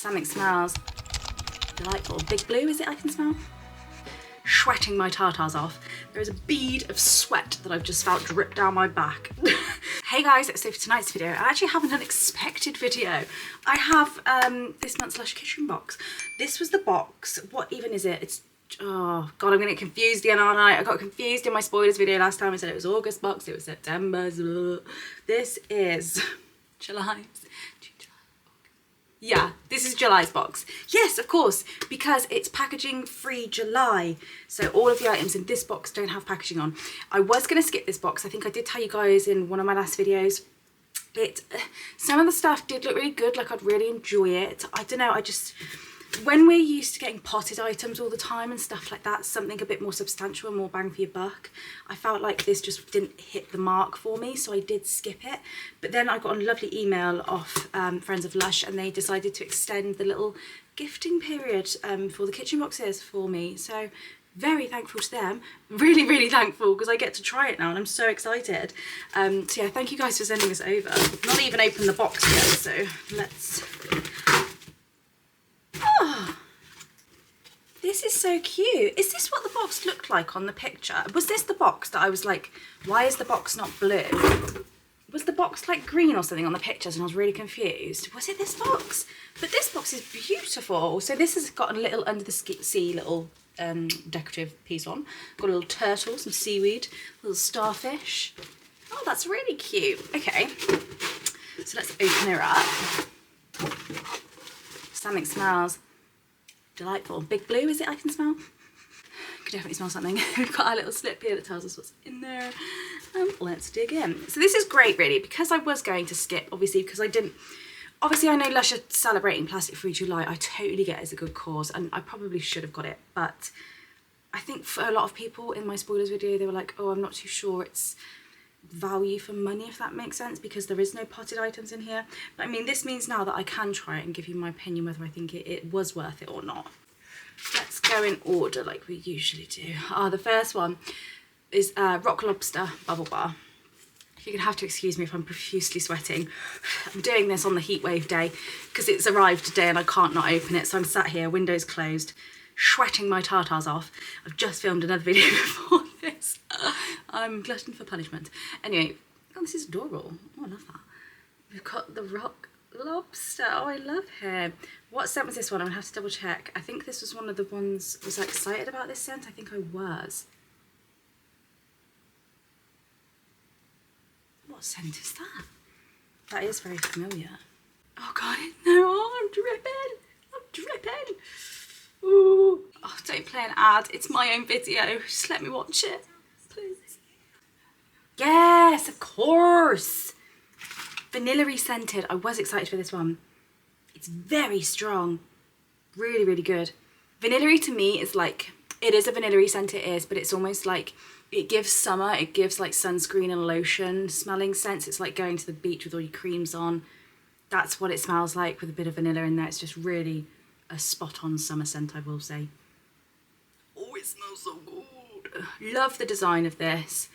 Something smells delightful. Big Blue, is it I can smell? Sweating my tartars off. There is a bead of sweat that I've just felt drip down my back. Hey guys, so for tonight's video, I actually have an unexpected video. I have this month's Lush kitchen box. This was the box. What even is it? It's, oh god, I'm gonna get confused again, aren't I? I got confused in my spoilers video last time. I said it was August box, it was September. This is July's. Yeah, this is July's box. Yes, of course, because it's packaging free July. So all of the items in this box don't have packaging on. I was going to skip this box. I think I did tell you guys in one of my last videos. Some of the stuff did look really good, like I'd really enjoy it. I don't know, when we're used to getting potted items all the time and stuff like that, something a bit more substantial and more bang for your buck, I felt like this just didn't hit the mark for me, so I did skip it. But then I got a lovely email off Friends of Lush, and they decided to extend the little gifting period for the kitchen boxes for me. So very thankful to them, really thankful, because I get to try it now and I'm so excited. So yeah, thank you guys for sending this over. Not even opened the box yet, so let's... Oh, this is so cute. Is this what the box looked like on the picture? Was this the box that I was like, why is the box not blue? Was the box like green or something on the pictures and I was really confused? Was it this box? But this box is beautiful. So this has got a little under the sea little decorative piece on. Got a little turtle, some seaweed, a little starfish. Oh, that's really cute. Okay, so let's open her up. Something smells delightful. Big Blue, is it I can smell? Could definitely smell something. We've got our little slip here that tells us what's in there. Let's dig in. So this is great really, because I was going to skip, obviously, because I didn't, obviously I know Lush are celebrating Plastic Free July. I totally get it as a good cause and I probably should have got it, but I think for a lot of people in my spoilers video, they were like, oh, I'm not too sure it's value for money, if that makes sense, because there is no potted items in here. But I mean, this means now that I can try it and give you my opinion whether I think it was worth it or not. Let's go in order like we usually do. The first one is Rock Lobster Bubble Bar. You're gonna have to excuse me if I'm profusely sweating. I'm doing this on the heatwave day because it's arrived today and I can't not open it, so I'm sat here, windows closed, sweating my tartars off. I've just filmed another video before this. I'm glutton for punishment. Anyway, oh, this is adorable. Oh, I love that. We've got the Rock Lobster. Oh, I love him. What scent was this one? I'm gonna have to double check. I think this was one of the ones, was I excited about this scent? I think I was. What scent is that? That is very familiar. Oh god, no, oh, I'm dripping. I'm dripping. Ooh. Oh, don't play an ad. It's my own video. Just let me watch it, please. Yes, of course. Vanilla-y scented. I was excited for this one. It's very strong. Really good. Vanilla-y to me is like, it is a vanilla-y scent, it is, but it's almost like, it gives summer, it gives like sunscreen and lotion smelling scents. It's like going to the beach with all your creams on. That's what it smells like with a bit of vanilla in there. It's just really a spot-on summer scent, I will say. Oh, it smells so good. Love the design of this.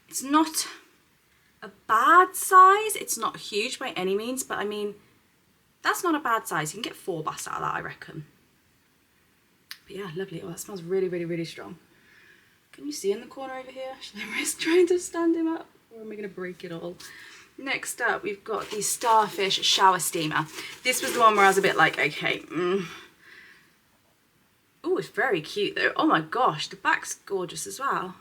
It's not a bad size. It's not huge by any means, but I mean, that's not a bad size. You can get 4 baths out of that, I reckon. But yeah, lovely. Oh, that smells really strong. Can you see in the corner over here? Should I risk trying to stand him up? Or am I going to break it all? Next up, we've got the Starfish Shower Steamer. This was the one where I was a bit like, okay. Oh, it's very cute though. Oh my gosh, the back's gorgeous as well.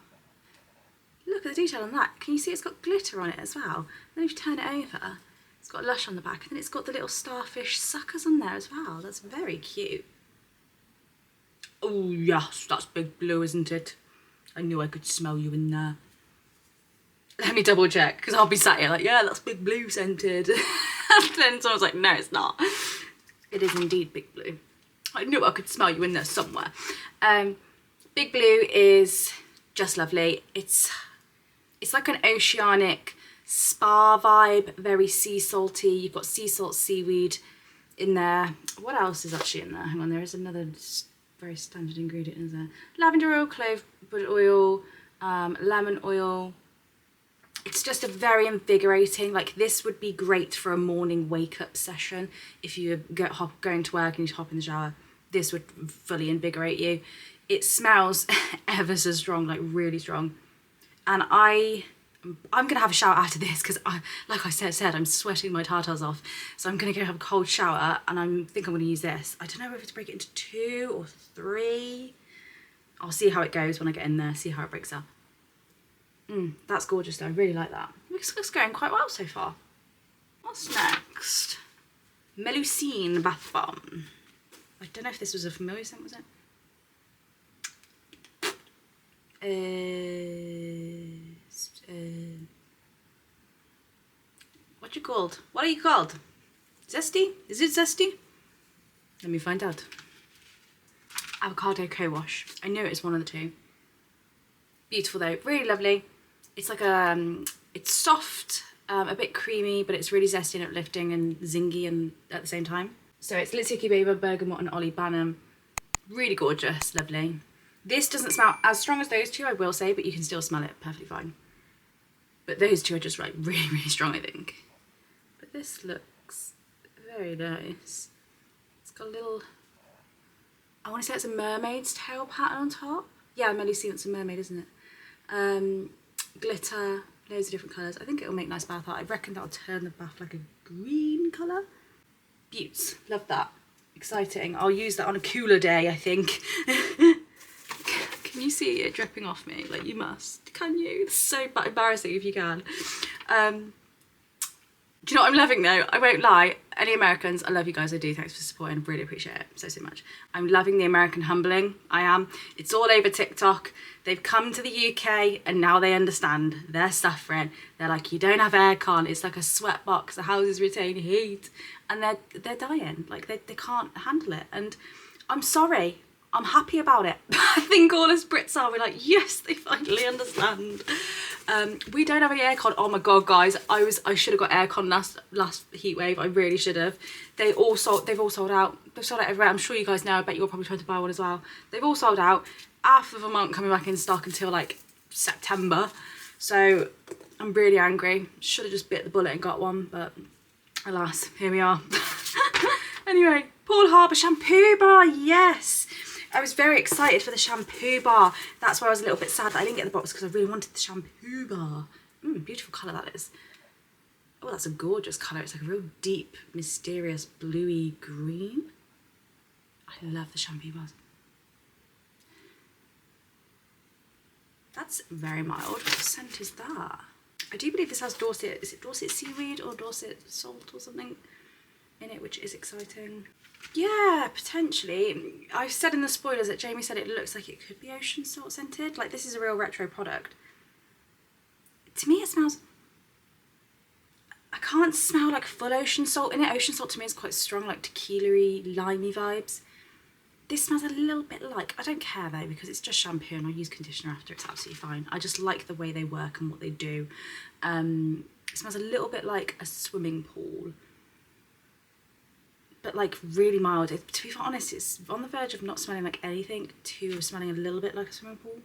Look at the detail on that. Can you see it's got glitter on it as well? Then if you turn it over, it's got Lush on the back, and then it's got the little starfish suckers on there as well. That's very cute. Oh yes, that's Big Blue, isn't it? I knew I could smell you in there. Let me double check, because I'll be sat here like, yeah, that's Big Blue scented. And then someone's like, no, it's not. It is indeed Big Blue. I knew I could smell you in there somewhere. Big Blue is just lovely. It's like an oceanic spa vibe, very sea salty. You've got sea salt, seaweed in there. What else is actually in there? Hang on, there is another very standard ingredient in there. Lavender oil, clove wood oil, lemon oil, It's just a very invigorating, like this would be great for a morning wake up session. If you going to work and you hop in the shower, this would fully invigorate you. It smells ever so strong, like really strong. And I'm gonna have a shower after this because like I said, I'm sweating my tartars off. So I'm gonna go have a cold shower and I think I'm gonna use this. I don't know whether to break it into 2 or 3. I'll see how it goes when I get in there, see how it breaks up. That's gorgeous though, I really like that. It's going quite well so far. What's next? Melusine Bath Bomb. I don't know if this was a familiar scent, was it? What you called? What are you called? Zesty? Is it zesty? Let me find out. Avocado co-wash. I knew it was one of the two. Beautiful though, really lovely. It's like it's soft, a bit creamy, but it's really zesty and uplifting and zingy and at the same time. So it's Litsuki Baby, Bergamot and Oli Banham. Really gorgeous, lovely. This doesn't smell as strong as those two, I will say, but you can still smell it perfectly fine. But those two are just like really, really strong, I think. But this looks very nice. It's got a little, I want to say it's a mermaid's tail pattern on top. Yeah, Melusine, it's a mermaid, isn't it? Glitter, loads of different colours. I think it'll make nice bath art. I reckon that'll turn the bath like a green colour. Beauts, love that. Exciting. I'll use that on a cooler day, I think. Can you see it dripping off me? Like you must, can you? It's so embarrassing if you can. Do you know what I'm loving though? I won't lie. Any Americans, I love you guys, I do. Thanks for supporting, really appreciate it so, so much. I'm loving the American humbling, I am. It's all over TikTok. They've come to the UK and now they understand. They're suffering. They're like, you don't have aircon, it's like a sweat box, the houses retain heat. And they're dying, like they can't handle it. And I'm sorry, I'm happy about it. I think all us Brits are, we're like, yes, they finally understand. We don't have any aircon. Oh my god, guys, I should have got aircon last heat wave. I really should have. They've all sold out. They've sold out everywhere. I'm sure you guys know. I bet you're probably trying to buy one as well. They've all sold out. Half of them aren't coming back in stock until like September. So I'm really angry. Should have just bit the bullet and got one, but alas, here we are. Anyway, Paul Harbour shampoo bar, yes. I was very excited for the shampoo bar. That's why I was a little bit sad that I didn't get the box, because I really wanted the shampoo bar. Beautiful colour that is. Oh, that's a gorgeous colour. It's like a real deep, mysterious, bluey green. I love the shampoo bars. That's very mild. What scent is that? I do believe this has Dorset, is it Dorset seaweed or Dorset salt or something in it, which is exciting. Yeah, potentially. I said in the spoilers that Jamie said it looks like it could be ocean salt scented. Like this is a real retro product. To me it smells, I can't smell like full ocean salt in it. Ocean salt to me is quite strong, like tequila-y, limey vibes. This smells a little bit like, I don't care though because it's just shampoo and I use conditioner after, it's absolutely fine. I just like the way they work and what they do. It smells a little bit like a swimming pool, but like really mild. To be honest, it's on the verge of not smelling like anything to smelling a little bit like a swimming pool.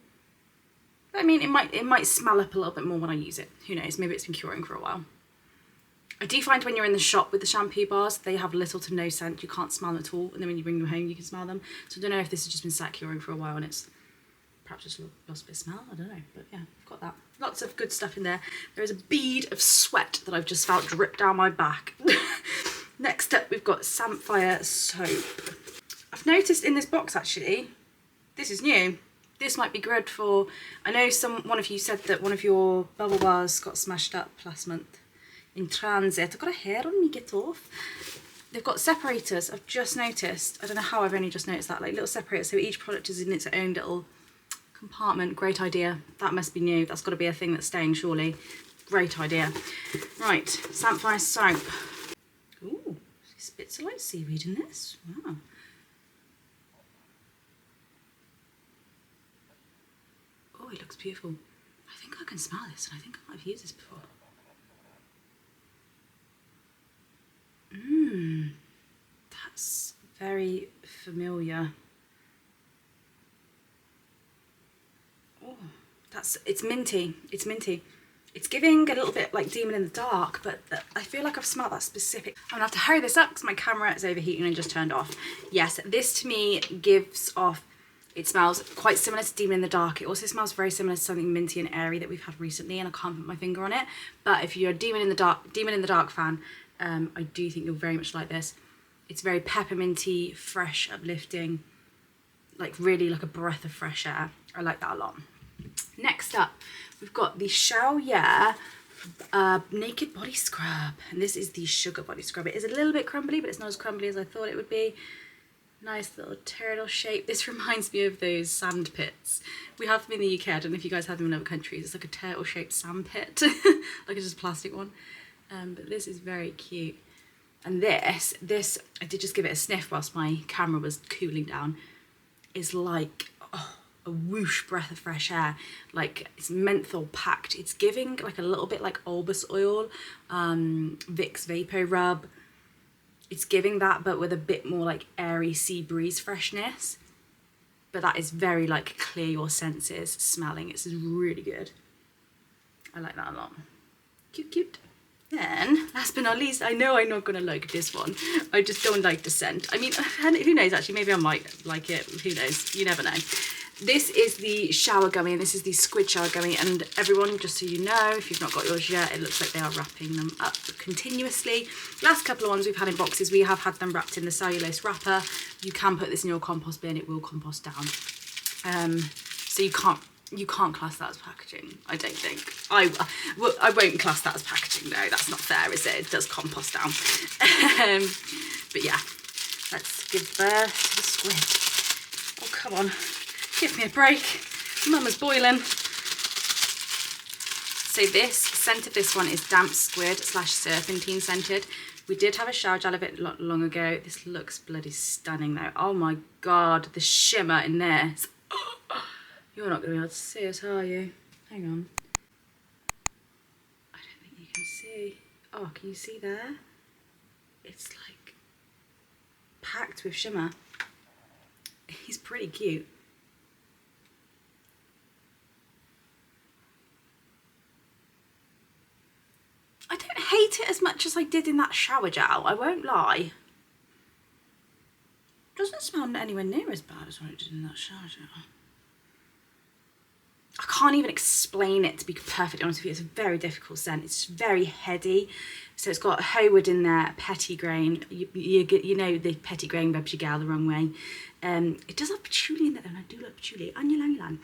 But I mean, it might smell up a little bit more when I use it. Who knows, maybe it's been curing for a while. I do find when you're in the shop with the shampoo bars, they have little to no scent. You can't smell them at all. And then when you bring them home, you can smell them. So I don't know if this has just been sat curing for a while and it's perhaps just lost a bit of smell. I don't know. But yeah, I've got that. Lots of good stuff in there. There is a bead of sweat that I've just felt drip down my back. Next up, we've got Samphire soap. I've noticed in this box, actually, this is new. This might be good for, I know one of you said that one of your bubble bars got smashed up last month in transit. I've got a hair on me, get off. They've got separators, I've just noticed. I don't know how I've only just noticed that, like little separators, so each product is in its own little compartment. Great idea. That must be new. That's got to be a thing that's staying, surely. Great idea. Right, Samphire soap. Ooh, bits of like seaweed in this. Wow. Oh, it looks beautiful. I think I can smell this, and I think I might have used this before. That's very familiar. Oh, it's minty. It's minty. It's giving a little bit like Demon in the Dark, but I feel like I've smelled that specific. I'm gonna have to hurry this up because my camera is overheating and just turned off. Yes, this to me gives off, it smells quite similar to Demon in the Dark. It also smells very similar to something minty and airy that we've had recently, and I can't put my finger on it. But if you're a Demon in the Dark fan, I do think you'll very much like this. It's very pepperminty, fresh, uplifting, like really like a breath of fresh air. I like that a lot. Next up, we've got the Charliefulbeauty Naked Body Scrub, and this is the Sugar Body Scrub. It is a little bit crumbly, but it's not as crumbly as I thought it would be. Nice little turtle shape. This reminds me of those sand pits. We have them in the UK. I don't know if you guys have them in other countries. It's like a turtle shaped sand pit, like it's just a plastic one. But this is very cute. And this, I did just give it a sniff whilst my camera was cooling down, is like, oh, a whoosh breath of fresh air. Like, it's menthol packed. It's giving like a little bit like Albus oil, Vicks Vapo Rub. It's giving that, but with a bit more like airy sea breeze freshness. But that is very like clear your senses smelling. It's really good. I like that a lot. Cute, cute. Then, last but not least, I know I'm not going to like this one. I just don't like the scent. I mean, who knows, actually, maybe I might like it. Who knows? You never know. This is the shower gummy, and this is the squid shower gummy. And everyone, just so you know, if you've not got yours yet, it looks like they are wrapping them up continuously. Last couple of ones we've had in boxes, we have had them wrapped in the cellulose wrapper. You can put this in your compost bin, it will compost down. So you can't class that as packaging, I don't think. I won't class that as packaging though, that's not fair, is it? It does compost down. But yeah, let's give birth to the squid. Oh, come on, give me a break. Mama's boiling. So this scent of this one is damp squid / serpentine scented. We did have a shower gel of it not long ago. This looks bloody stunning though. Oh my God, the shimmer in this. You're not going to be able to see us, are you? Hang on. I don't think you can see. Oh, can you see there? It's like packed with shimmer. He's pretty cute. I don't hate it as much as I did in that shower gel, I won't lie. Doesn't smell anywhere near as bad as what it did in that shower gel. I can't even explain it, to be perfectly honest with you. It's a very difficult scent. It's very heady. So it's got Howood in there, pettigrain. You know the pettigrain rubs your gal the wrong way. It does have patchouli in there, and I do like patchouli. And ylang ylang.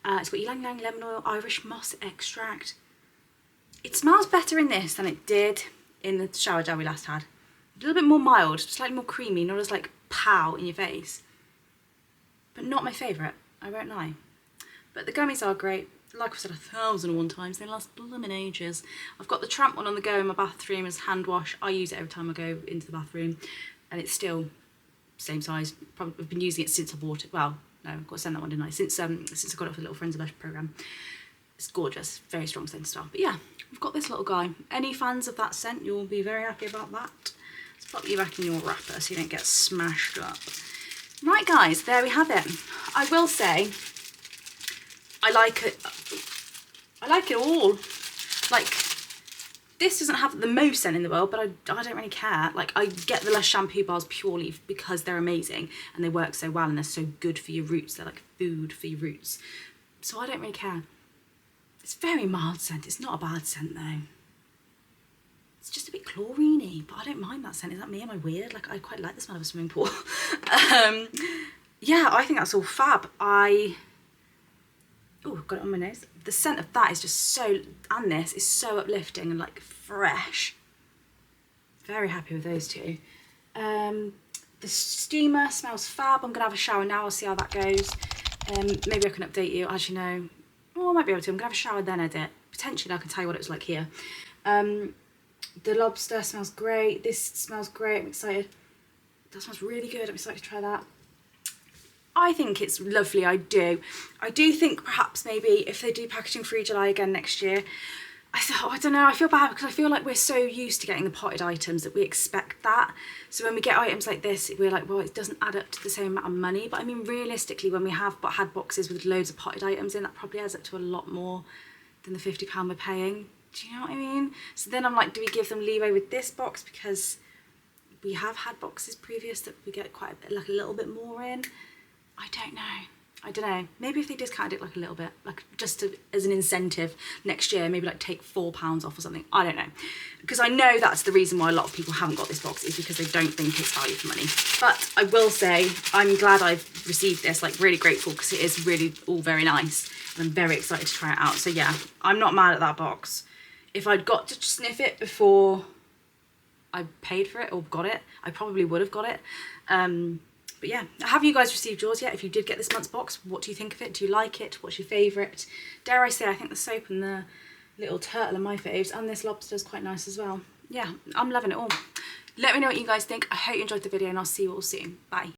It's got ylang ylang, lemon oil, Irish moss extract. It smells better in this than it did in the shower gel we last had. A little bit more mild, slightly more creamy, not as like pow in your face. But not my favourite, I won't lie. But the gummies are great. Like I've said 1,001 times, they last blooming ages. I've got the Tramp one on the go in my bathroom as hand wash. I use it every time I go into the bathroom, and it's still same size. Probably I've been using it since I bought it. Well, no, I've got to send that one, didn't I? Since I got it for the Little Friends of Lush programme. It's gorgeous, very strong scent style. But yeah, we've got this little guy. Any fans of that scent, you'll be very happy about that. Let's pop you back in your wrapper so you don't get smashed up. Right guys, there we have it. I will say, I like it all. Like, this doesn't have the most scent in the world, but I don't really care. Like, I get the Lush shampoo bars purely because they're amazing and they work so well and they're so good for your roots. They're like food for your roots. So I don't really care. It's very mild scent. It's not a bad scent though. It's just a bit chlorine-y, but I don't mind that scent. Is that me? Am I weird? Like, I quite like the smell of a swimming pool. Yeah, I think that's all fab. Oh, got it on my nose. The scent of that is just so, and this is so uplifting and like fresh. Very happy with those two. The steamer smells fab. I'm gonna have a shower now. I'll see how that goes. Maybe I can update you. As you know, oh, I might be able to. I'm gonna have a shower then edit. Potentially, I can tell you what it was like here. The lobster smells great. This smells great. I'm excited. That smells really good. I'm excited to try that. I think it's lovely, I do. I do think perhaps maybe if they do packaging free July again next year, I don't know, I feel bad because I feel like we're so used to getting the potted items that we expect that. So when we get items like this, we're like, well, it doesn't add up to the same amount of money. But I mean, realistically, when we have had boxes with loads of potted items in, that probably adds up to a lot more than the £50 we're paying. Do you know what I mean? So then I'm like, do we give them leeway with this box because we have had boxes previous that we get quite a bit, like a little bit more in? I don't know. Maybe if they discounted it like a little bit, like just as an incentive next year, maybe like take £4 off or something. I don't know. Because I know that's the reason why a lot of people haven't got this box, is because they don't think it's value for money. But I will say, I'm glad I've received this, like really grateful, because it is really all very nice. And I'm very excited to try it out. So yeah, I'm not mad at that box. If I'd got to sniff it before I paid for it or got it, I probably would have got it. But yeah, have you guys received yours yet? If you did get this month's box, what do you think of it? Do you like it? What's your favourite? Dare I say, I think the soap and the little turtle are my faves, and this lobster is quite nice as well. Yeah, I'm loving it all. Let me know what you guys think. I hope you enjoyed the video, and I'll see you all soon. Bye.